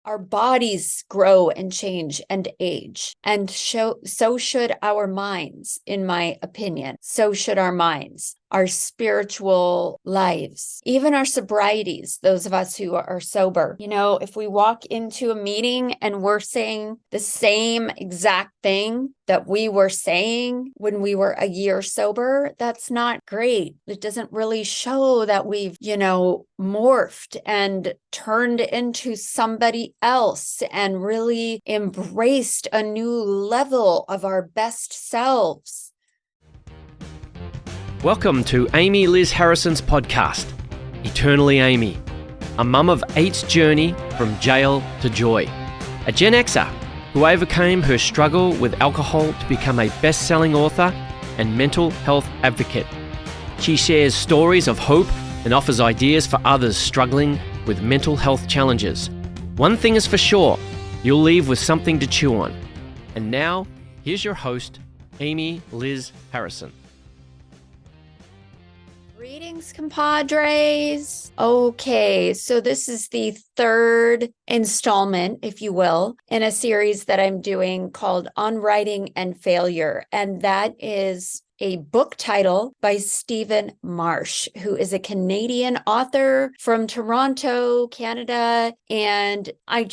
Our bodies grow and change and age, and so should our minds, in my opinion. So should our minds, our spiritual lives, even our sobrieties, those of us who are sober. If we walk into a meeting and we're saying the same exact thing that we were saying when we were a year sober, that's not great. It doesn't really show that we've, morphed and turned into somebody else and really embraced a new level of our best selves. Welcome to Amy Liz Harrison's podcast, Eternally Amy, a mum of 8's journey from jail to joy, a Gen Xer who overcame her struggle with alcohol to become a best-selling author and mental health advocate. She shares stories of hope and offers ideas for others struggling with mental health challenges. One thing is for sure, you'll leave with something to chew on. And now, here's your host, Amy Liz Harrison. Greetings, compadres. Okay, so this is the third installment, if you will, in a series that I'm doing called On Writing and Failure. And that is a book title by Stephen Marche, who is a Canadian author from Toronto, Canada. And I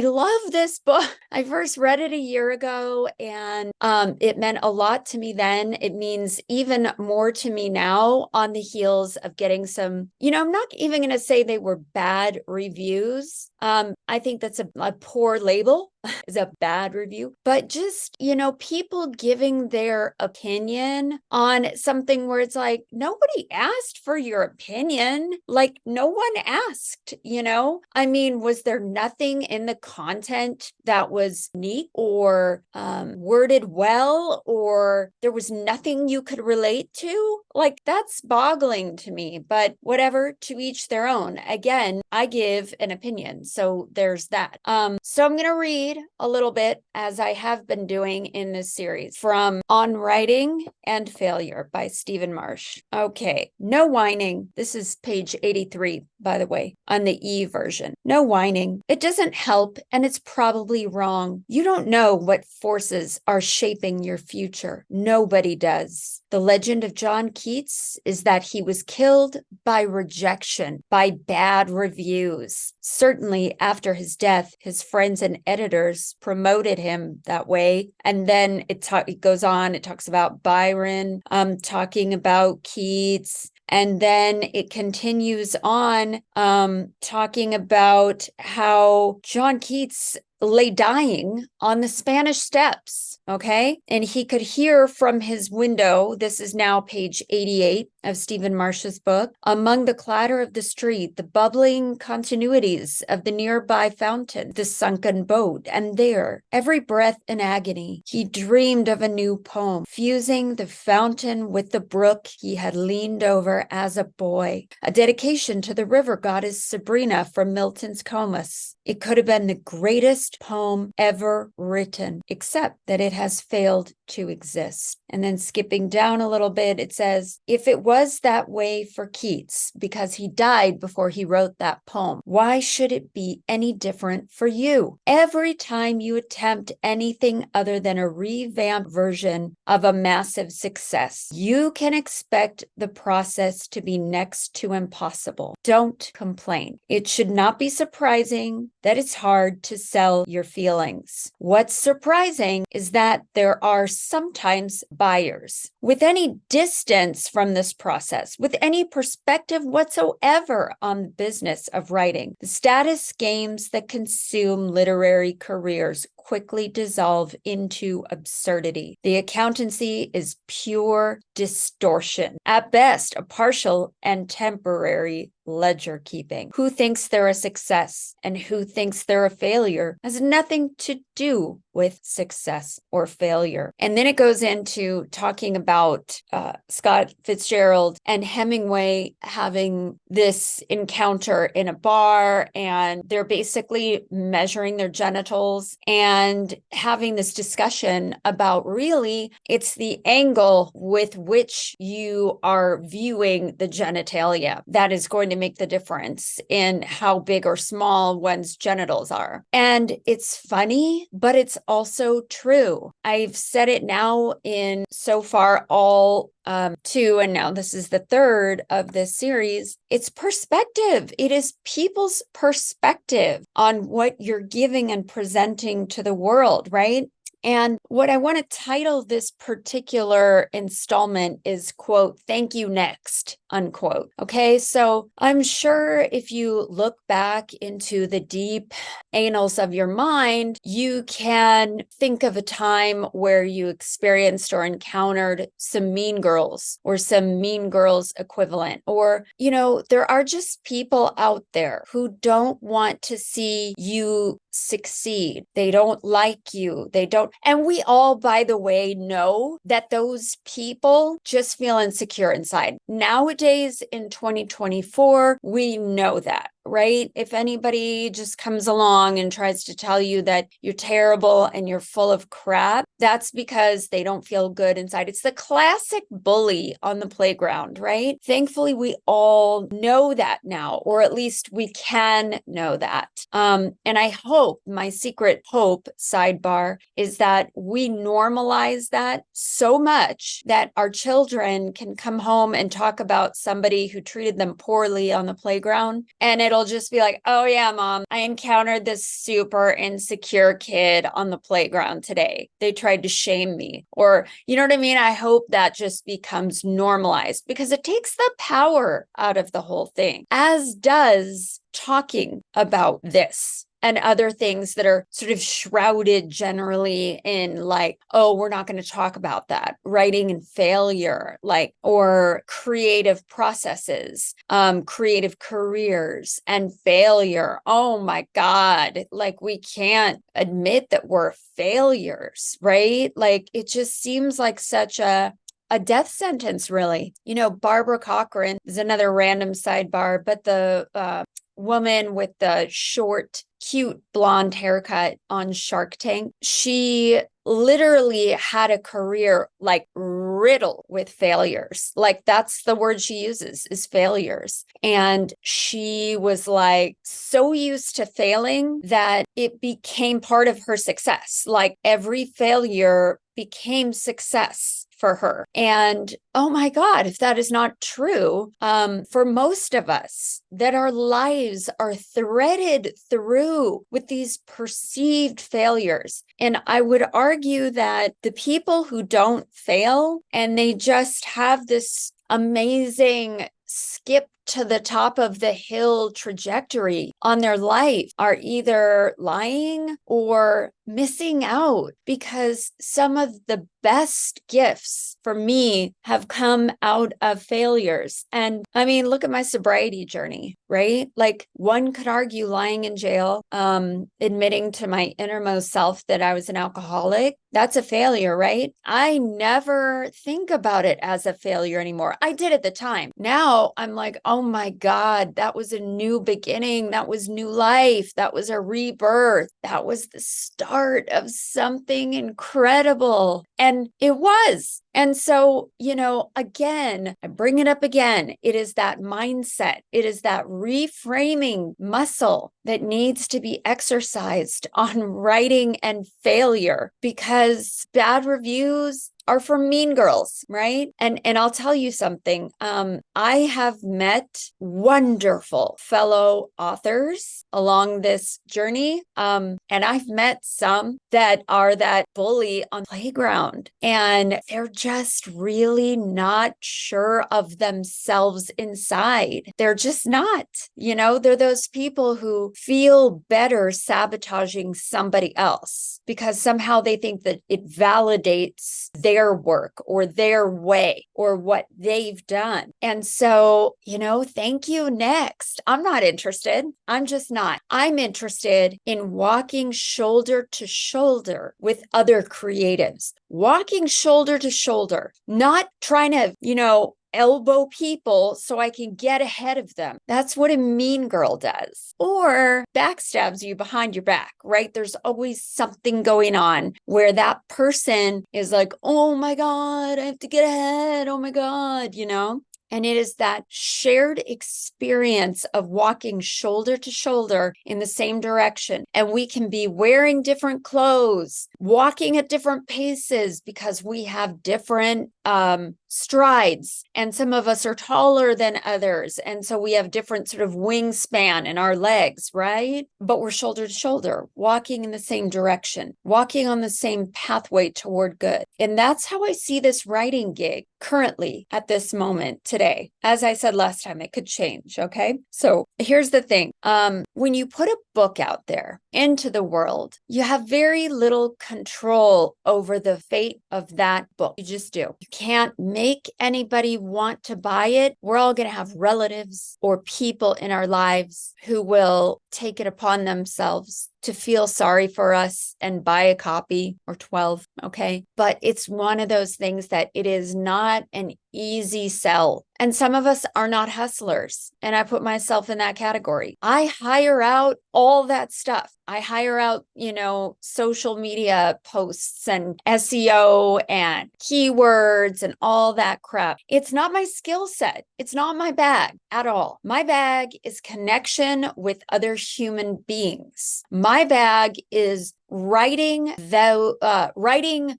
love this book. I first read it a year ago, and it meant a lot to me then. It means even more to me now on the heels of getting some, I'm not even going to say they were bad reviews. I think that's a poor label. Is a bad review, but just, people giving their opinion on something where it's like, nobody asked for your opinion. Like, no one asked, was there nothing in the content that was neat or worded well, or there was nothing you could relate to? Like, that's boggling to me, but whatever, to each their own. Again, I give an opinion. So there's that. So I'm going to read a little bit, as I have been doing in this series, from On Writing and Failure by Stephen Marche. Okay, no whining. This is page 83, by the way, on the E version. No whining. It doesn't help, and it's probably wrong. You don't know what forces are shaping your future. Nobody does. The legend of John Keats is that he was killed by rejection, by bad reviews. Certainly after his death, his friends and editors promoted him that way. And then it goes on, it talks about Byron, talking about Keats. And then it continues on talking about how John Keats lay dying on the Spanish Steps, okay? And he could hear from his window, this is now page 88 of Stephen Marche's book, among the clatter of the street, the bubbling continuities of the nearby fountain, the sunken boat, and there, every breath in agony, he dreamed of a new poem, fusing the fountain with the brook he had leaned over as a boy, a dedication to the river goddess Sabrina from Milton's Comus. It could have been the greatest poem ever written, except that it has failed to exist. And then skipping down a little bit, it says, if it was that way for Keats, because he died before he wrote that poem, why should it be any different for you? Every time you attempt anything other than a revamped version of a massive success, you can expect the process to be next to impossible. Don't complain. It should not be surprising that it's hard to sell your feelings. What's surprising is that there are sometimes buyers. With any distance from this process, with any perspective whatsoever on the business of writing, the status games that consume literary careers quickly dissolve into absurdity. The accountancy is pure distortion. At best, a partial and temporary ledger keeping. Who thinks they're a success and who thinks they're a failure has nothing to do with success or failure. And then it goes into talking about Scott Fitzgerald and Hemingway having this encounter in a bar, and they're basically measuring their genitals. And and having this discussion about really it's the angle with which you are viewing the genitalia that is going to make the difference in how big or small one's genitals are. And it's funny, but it's also true. I've said it now in so far all two, and now this is the third of this series. It's perspective. It is people's perspective on what you're giving and presenting to the world, right? And what I want to title this particular installment is, quote, "Thank you next," unquote. Okay, so I'm sure if you look back into the deep annals of your mind, you can think of a time where you experienced or encountered some mean girls or some mean girls equivalent. Or, there are just people out there who don't want to see you succeed. They don't like you. They don't. And we all, by the way, know that those people just feel insecure inside. Nowadays in 2024, we know that. Right? If anybody just comes along and tries to tell you that you're terrible and you're full of crap, that's because they don't feel good inside. It's the classic bully on the playground, right? Thankfully, we all know that now, or at least we can know that. And I hope, my secret hope, sidebar, is that we normalize that so much that our children can come home and talk about somebody who treated them poorly on the playground, and it'll just be like, "Oh yeah, mom, I encountered this super insecure kid on the playground today. They tried to shame me." Or, you know what I mean? I hope that just becomes normalized because it takes the power out of the whole thing, as does talking about this and other things that are sort of shrouded generally in like, "Oh, we're not going to talk about that." Writing and failure, or creative processes, creative careers and failure. Oh my God. We can't admit that we're failures, right? It just seems like such a death sentence, really. Barbara Cochran is another random sidebar, but the woman with the short, cute blonde haircut on Shark Tank, she literally had a career riddled with failures. That's the word she uses, is failures. And she was so used to failing that it became part of her success. Every failure became success for her. And oh my God, if that is not true, for most of us, that our lives are threaded through with these perceived failures. And I would argue that the people who don't fail and they just have this amazing skip to the top of the hill trajectory on their life are either lying or missing out, because some of the best gifts for me have come out of failures. And I mean, look at my sobriety journey, right? One could argue lying in jail, admitting to my innermost self that I was an alcoholic, that's a failure, right? I never think about it as a failure anymore. I did at the time. Now I'm like, oh my God, that was a new beginning. That was new life. That was a rebirth. That was the start of something incredible. And it was. And so, again, I bring it up again. It is that mindset. It is that reframing muscle that needs to be exercised on writing and failure, because bad reviews are for mean girls, right? And I'll tell you something. I have met wonderful fellow authors along this journey. And I've met some that are that bully on the playground, and they're just really not sure of themselves inside. They're just not, they're those people who feel better sabotaging somebody else because somehow they think that it validates their work or their way or what they've done. And so, thank you next. I'm not interested. I'm just not. I'm interested in walking shoulder to shoulder with other creatives, walking shoulder to shoulder, not trying to, elbow people so I can get ahead of them. That's what a mean girl does. Or backstabs you behind your back, right? There's always something going on where that person is like, oh my God, I have to get ahead. Oh my God, And it is that shared experience of walking shoulder to shoulder in the same direction. And we can be wearing different clothes, walking at different paces because we have different strides. And some of us are taller than others. And so we have different sort of wingspan in our legs, right? But we're shoulder to shoulder, walking in the same direction, walking on the same pathway toward good. And that's how I see this writing gig currently at this moment today. As I said last time, it could change. Okay. So here's the thing. When you put a book out there into the world, you have very little control over the fate of that book. You just do. You can't make anybody want to buy it. We're all going to have relatives or people in our lives who will take it upon themselves to feel sorry for us and buy a copy or 12. Okay. But it's one of those things that it is not an easy sell. And some of us are not hustlers. And I put myself in that category. I hire out all that stuff. I hire out, social media posts and SEO and keywords and all that crap. It's not my skill set. It's not my bag at all. My bag is connection with other human beings. My bag is writing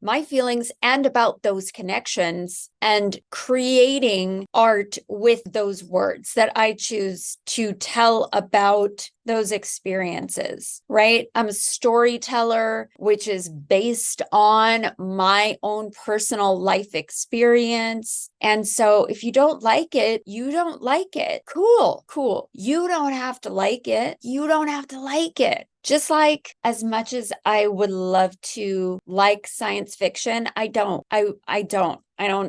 my feelings and about those connections and creating art with those words that I choose to tell about those experiences, right? I'm a storyteller, which is based on my own personal life experience. And so if you don't like it, you don't like it. Cool. You don't have to like it. You don't have to like it. Just like as much as I would love to like science fiction, I don't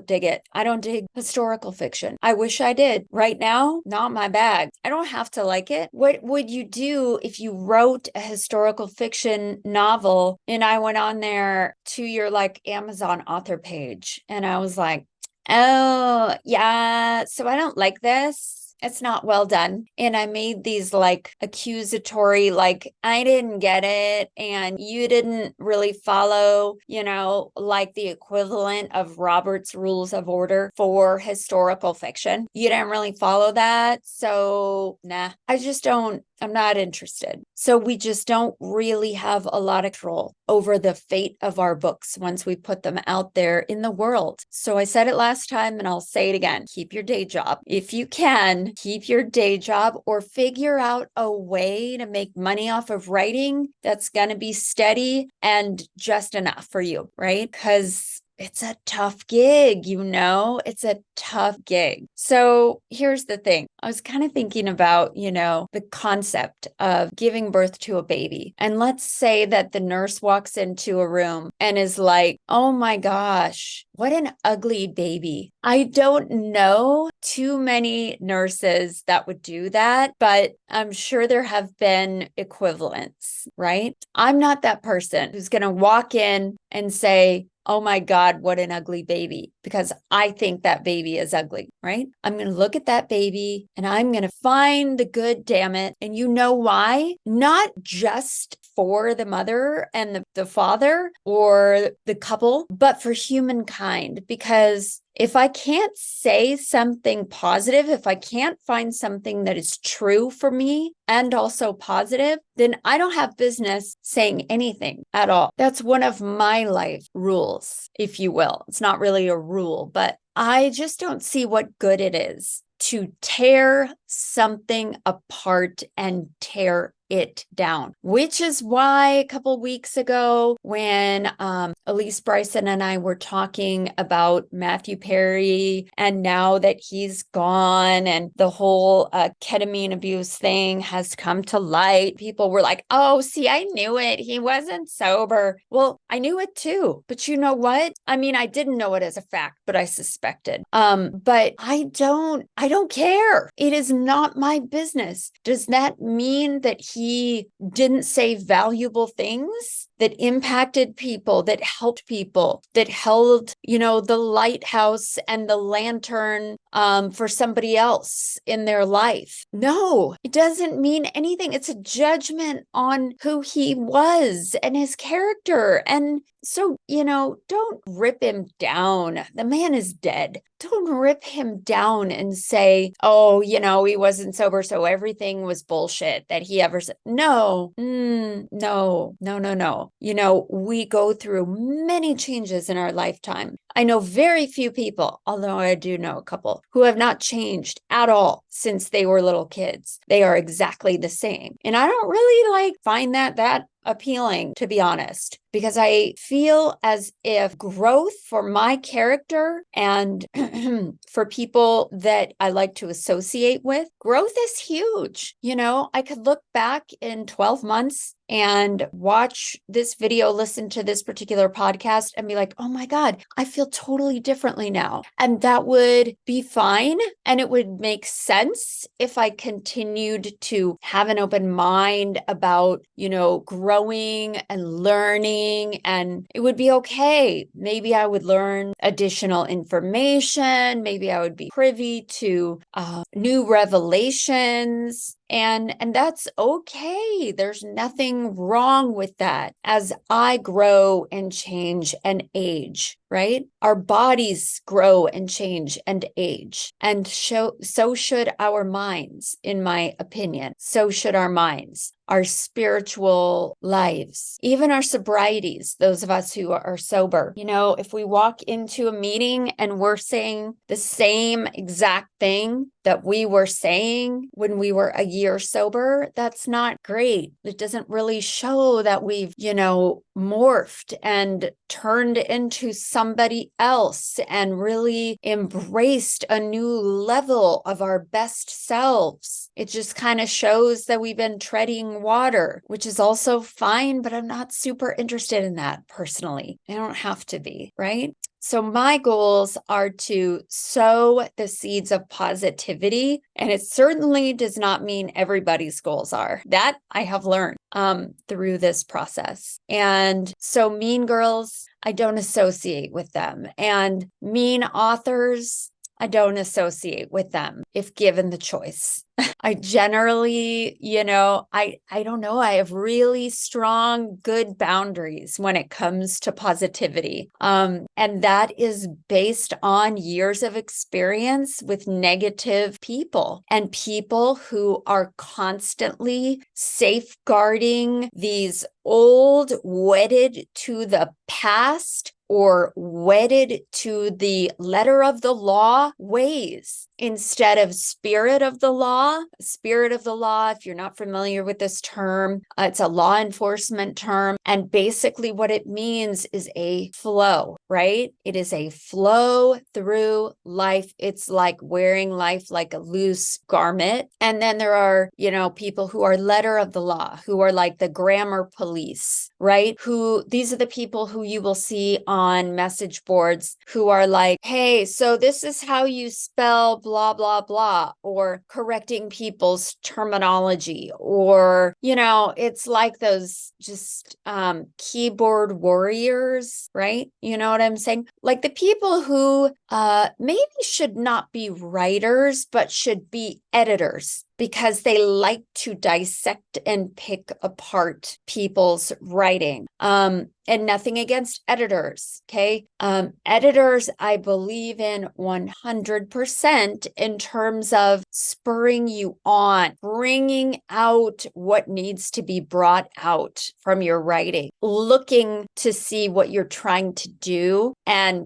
dig it. I don't dig historical fiction. I wish I did. Right now, not my bag. I don't have to like it. What would you do if you wrote a historical fiction novel and I went on there to your Amazon author page and I was like, oh, yeah, so I don't like this. It's not well done. And I made these accusatory, I didn't get it. And you didn't really follow, the equivalent of Robert's Rules of Order for historical fiction. You didn't really follow that. So nah, I'm not interested. So we just don't really have a lot of control over the fate of our books once we put them out there in the world. So I said it last time and I'll say it again. Keep your day job. If you can, keep your day job or figure out a way to make money off of writing that's going to be steady and just enough for you, right? Because it's a tough gig, it's a tough gig. So here's the thing. I was kind of thinking about, the concept of giving birth to a baby. And let's say that the nurse walks into a room and is like, oh my gosh, what an ugly baby. I don't know too many nurses that would do that, but I'm sure there have been equivalents, right? I'm not that person who's going to walk in and say, oh my God, what an ugly baby, because I think that baby is ugly, right? I'm going to look at that baby and I'm going to find the good, damn it. And you know why? Not just for the mother and the father or the couple, but for humankind, because if I can't say something positive, if I can't find something that is true for me and also positive, then I don't have business saying anything at all. That's one of my life rules, if you will. It's not really a rule, but I just don't see what good it is to tear something apart and tear it down, which is why a couple weeks ago when Elise Bryson and I were talking about Matthew Perry and now that he's gone and the whole ketamine abuse thing has come to light, people were like, oh, see, I knew it. He wasn't sober. Well, I knew it too. But you know what? I mean, I didn't know it as a fact, but I suspected. But I don't care. It is not my business. Does that mean that he didn't say valuable things that impacted people, that helped people, that held, the lighthouse and the lantern for somebody else in their life. No, it doesn't mean anything. It's a judgment on who he was and his character. And so, don't rip him down. The man is dead. Don't rip him down and say, oh, he wasn't sober, so everything was bullshit that he ever said. No, no. We go through many changes in our lifetime. I know very few people, although I do know a couple, who have not changed at all since they were little kids. They are exactly the same. And I don't really find that appealing, to be honest, because I feel as if growth for my character and for people that I like to associate with, growth is huge. I could look back in 12 months and watch this video, listen to this particular podcast and be like, oh my God, I feel totally differently now. And that would be fine. And it would make sense if I continued to have an open mind about, growing and learning, and it would be okay. Maybe I would learn additional information. Maybe I would be privy to new revelations. And that's okay. There's nothing wrong with that. As I grow and change and age, right? Our bodies grow and change and age. And so should our minds, in my opinion. So should our minds, our spiritual lives, even our sobrieties, those of us who are sober. If we walk into a meeting and we're saying the same exact thing that we were saying when we were a year sober, that's not great. It doesn't really show that we've, morphed and turned into somebody else and really embraced a new level of our best selves. It just kind of shows that we've been treading water, which is also fine, but I'm not super interested in that personally. I don't have to be, right? So my goals are to sow the seeds of positivity, and it certainly does not mean everybody's goals are. That I have learned through this process. And so mean girls, I don't associate with them. And mean authors, I don't associate with them if given the choice. I generally, I don't know. I have really strong, good boundaries when it comes to positivity. And that is based on years of experience with negative people and people who are constantly safeguarding these old, wedded to the past or wedded to the letter of the law ways instead of spirit of the law. Spirit of the law, if you're not familiar with this term, it's a law enforcement term. And basically what it means is a flow, right? It is a flow through life. It's like wearing life like a loose garment. And then there are, people who are letter of the law, who are like the grammar police, right? These are the people who you will see on message boards who are like, hey, so this is how you spell blah, blah, blah, or correcting people's terminology, or, it's like those just keyboard warriors, right? You know what I'm saying? Like the people who maybe should not be writers, but should be editors, because they like to dissect and pick apart people's writing. And nothing against editors, okay? Editors, I believe in 100% in terms of spurring you on, bringing out what needs to be brought out from your writing, looking to see what you're trying to do and,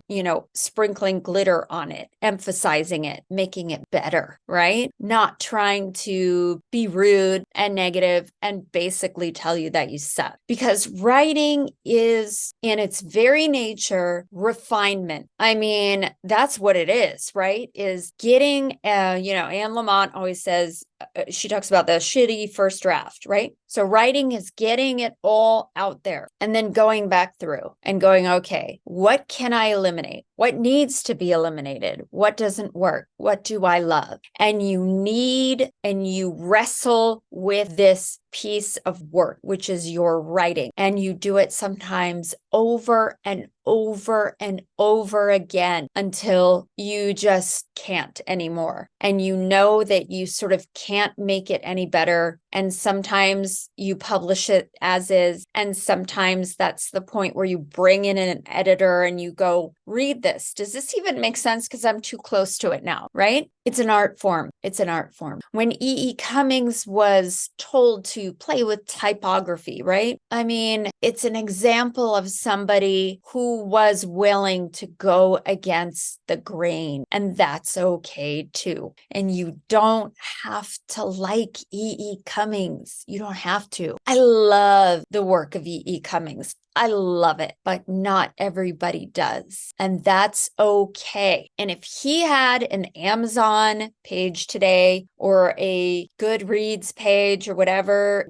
sprinkling glitter on it, emphasizing it, making it better, right? Not trying to be rude and negative and basically tell you that you suck. Because writing is in its very nature refinement. I mean, that's what it is, right? Is getting, Anne Lamott always says, she talks about the shitty first draft, right? So writing is getting it all out there and then going back through and going, okay, what can I eliminate? What needs to be eliminated? What doesn't work? What do I love? And you wrestle with this piece of work, which is your writing. And you do it sometimes over and over and over again until you just can't anymore. And you know that you sort of can't make it any better. And sometimes you publish it as is. And sometimes that's the point where you bring in an editor and you go, read this. Does this even make sense? Because I'm too close to it now, right? It's an art form. It's an art form. When E. E. Cummings was told to play with typography, right? I mean, it's an example of somebody who was willing to go against the grain, and that's okay too. And you don't have to like E. E. Cummings. You don't have to. I love the work of E. E. Cummings. I love it, but not everybody does. And that's okay. And if he had an Amazon page today or a Goodreads page or whatever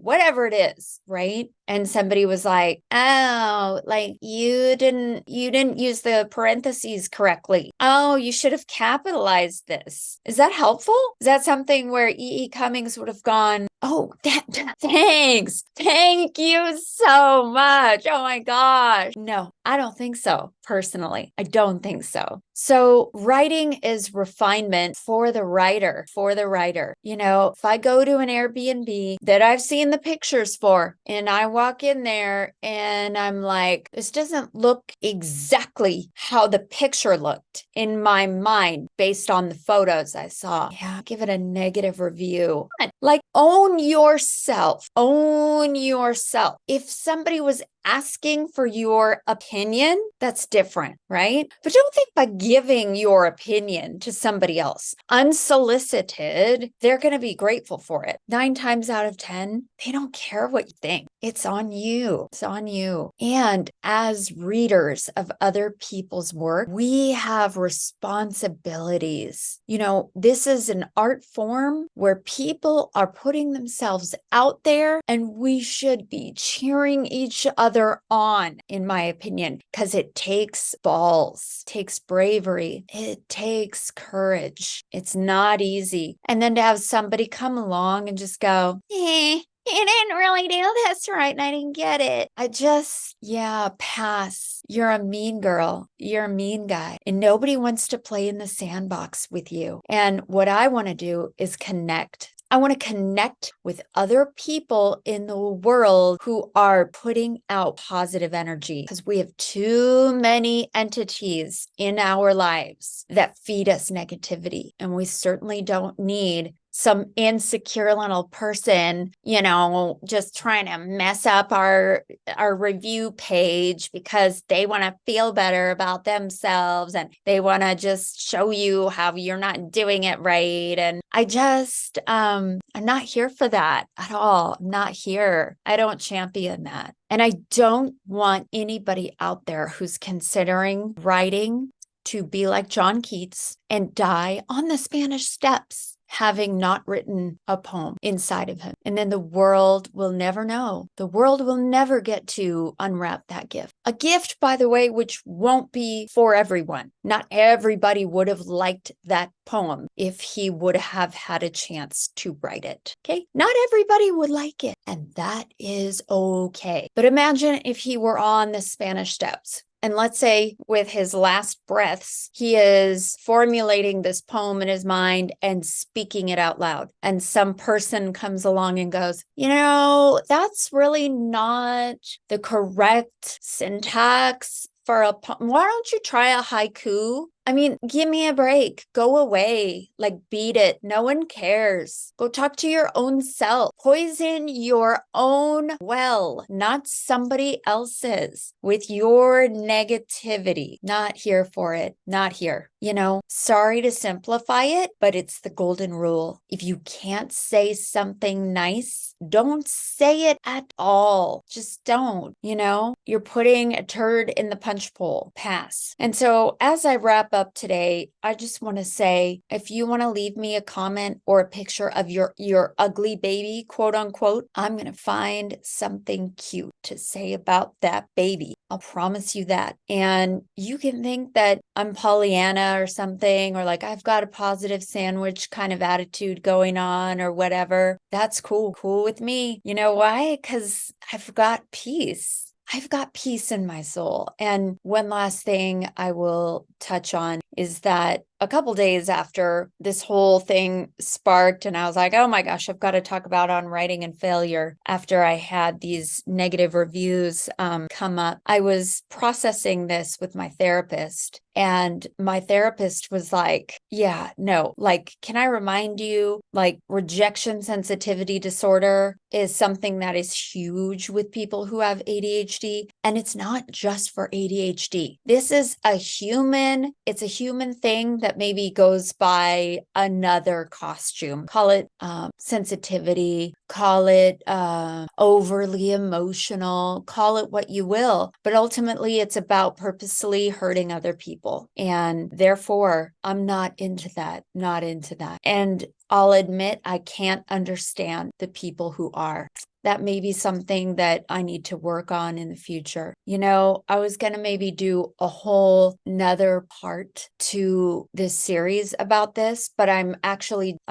it is, right? And somebody was like, oh, like you didn't use the parentheses correctly. Oh, you should have capitalized this. Is that helpful? Is that something where E. E. Cummings would have gone, oh, thanks. Thank you so much. Oh my gosh. No, I don't think so. Personally, I don't think so. So writing is refinement for the writer, You know, if I go to an Airbnb that I've seen the pictures for and I walk in there and I'm like, this doesn't look exactly how the picture looked in my mind based on the photos I saw. Yeah, give it a negative review. Like, own yourself. Own yourself. If somebody was asking for your opinion, that's different, right? But don't think by giving your opinion to somebody else unsolicited, they're going to be grateful for it. 9 times out of 10, they don't care what you think. It's on you. It's on you. And as readers of other people's work, we have responsibilities. You know, this is an art form where people are putting themselves out there, and we should be cheering each other on, in my opinion, because it takes balls, it takes bravery, it takes courage. It's not easy. And then to have somebody come along and just go, you didn't really do this right and I didn't get it. Pass. You're a mean girl. You're a mean guy. And nobody wants to play in the sandbox with you. And what I want to do is connect. I want to connect with other people in the world who are putting out positive energy, because we have too many entities in our lives that feed us negativity. And we certainly don't need some insecure little person, you know, just trying to mess up our review page because they want to feel better about themselves and they want to just show you how you're not doing it right. And I'm not here for that at all. I'm not here. I don't champion that. And I don't want anybody out there who's considering writing to be like John Keats and die on the Spanish Steps, having not written a poem inside of him. And then the world will never know. The world will never get to unwrap that gift. A gift, by the way, which won't be for everyone. Not everybody would have liked that poem if he would have had a chance to write it. Okay? Not everybody would like it. And that is okay. But imagine if he were on the Spanish Steps. And let's say with his last breaths, he is formulating this poem in his mind and speaking it out loud. And some person comes along and goes, you know, that's really not the correct syntax for a poem. Why don't you try a haiku? I mean, give me a break. Go away. Like, beat it. No one cares. Go talk to your own self. Poison your own well, not somebody else's, with your negativity. Not here for it. Not here. You know, sorry to simplify it, but it's the golden rule. If you can't say something nice, don't say it at all. Just don't. You know, you're putting a turd in the punch bowl. Pass. And so as I wrap up today, I just want to say, if you want to leave me a comment or a picture of your ugly baby, quote unquote, I'm going to find something cute to say about that baby. I'll promise you that. And you can think that I'm Pollyanna or something, or like I've got a positive sandwich kind of attitude going on or whatever. That's cool. Cool with me. You know why? Because I've got peace. I've got peace in my soul. And one last thing I will touch on is that a couple days after this whole thing sparked, and I was like, oh my gosh, I've got to talk about on writing and failure. After I had these negative reviews come up, I was processing this with my therapist. And my therapist was like, yeah, no, like, can I remind you, like, rejection sensitivity disorder is something that is huge with people who have ADHD. And it's not just for ADHD. This is it's a human thing that maybe goes by another costume. Call it sensitivity, call it overly emotional, call it what you will. But ultimately, it's about purposely hurting other people. And therefore, I'm not into that, not into that. And I'll admit, I can't understand the people who are. That may be something that I need to work on in the future. You know, I was going to maybe do a whole nother part to this series about this, but I'm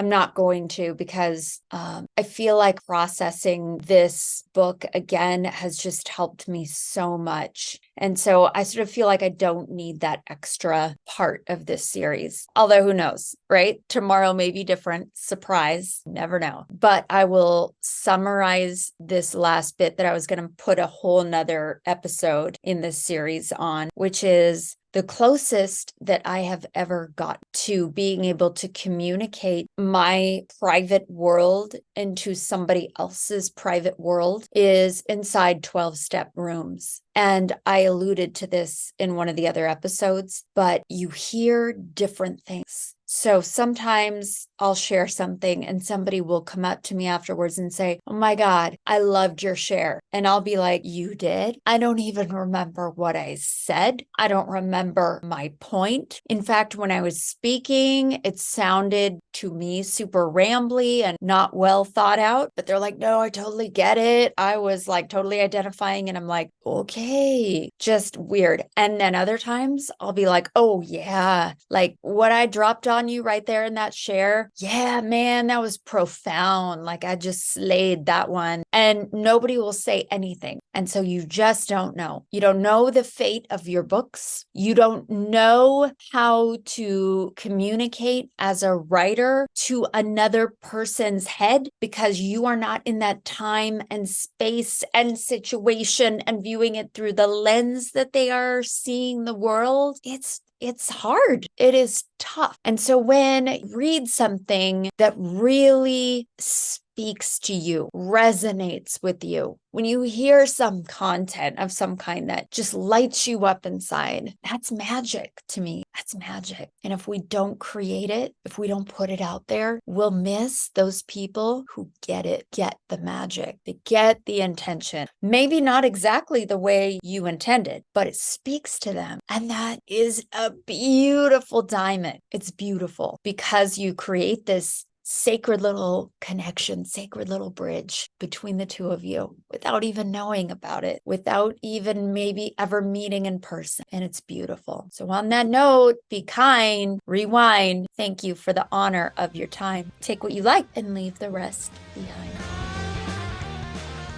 not going to, because I feel like processing this book again has just helped me so much. And so I sort of feel like I don't need that extra part of this series. Although who knows, right? Tomorrow may be different. Surprise. Never know. But I will summarize this last bit that I was going to put a whole nother episode in this series on, which is the closest that I have ever got to being able to communicate my private world into somebody else's private world is inside 12-step rooms. And I alluded to this in one of the other episodes, but you hear different things. So sometimes I'll share something and somebody will come up to me afterwards and say, oh my God, I loved your share. And I'll be like, you did? I don't even remember what I said. I don't remember my point. In fact, when I was speaking, it sounded to me super rambly and not well thought out, but they're like, no, I totally get it. I was like totally identifying. And I'm like, okay, just weird. And then other times I'll be like, oh yeah, like what I dropped on you right there in that share. Yeah, man, that was profound. Like I just slayed that one. And nobody will say anything. And so you just don't know. You don't know the fate of your books. You don't know how to communicate as a writer to another person's head because you are not in that time and space and situation and viewing it through the lens that they are seeing the world. It's hard. It is tough. And so when you read something that really speaks to you, resonates with you, when you hear some content of some kind that just lights you up inside, that's magic to me. That's magic. And if we don't create it, if we don't put it out there, we'll miss those people who get it, get the magic, they get the intention. Maybe not exactly the way you intended, but it speaks to them. And that is a beautiful diamond. It's beautiful because you create this sacred little connection, sacred little bridge between the two of you without even knowing about it, without even maybe ever meeting in person. And it's beautiful. So on that note, be kind, rewind. Thank you for the honor of your time. Take what you like and leave the rest behind.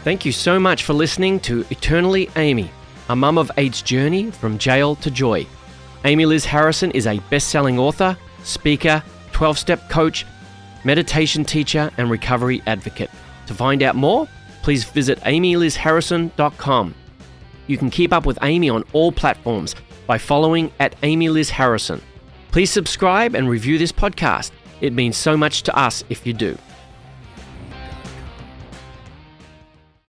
Thank you so much for listening to Eternally Amy, a mum of eight's journey from jail to joy. Amy Liz Harrison is a best-selling author, speaker, 12-step coach, meditation teacher, and recovery advocate. To find out more, please visit amylizharrison.com. You can keep up with Amy on all platforms by following @AmyLizHarrison. Please subscribe and review this podcast. It means so much to us if you do.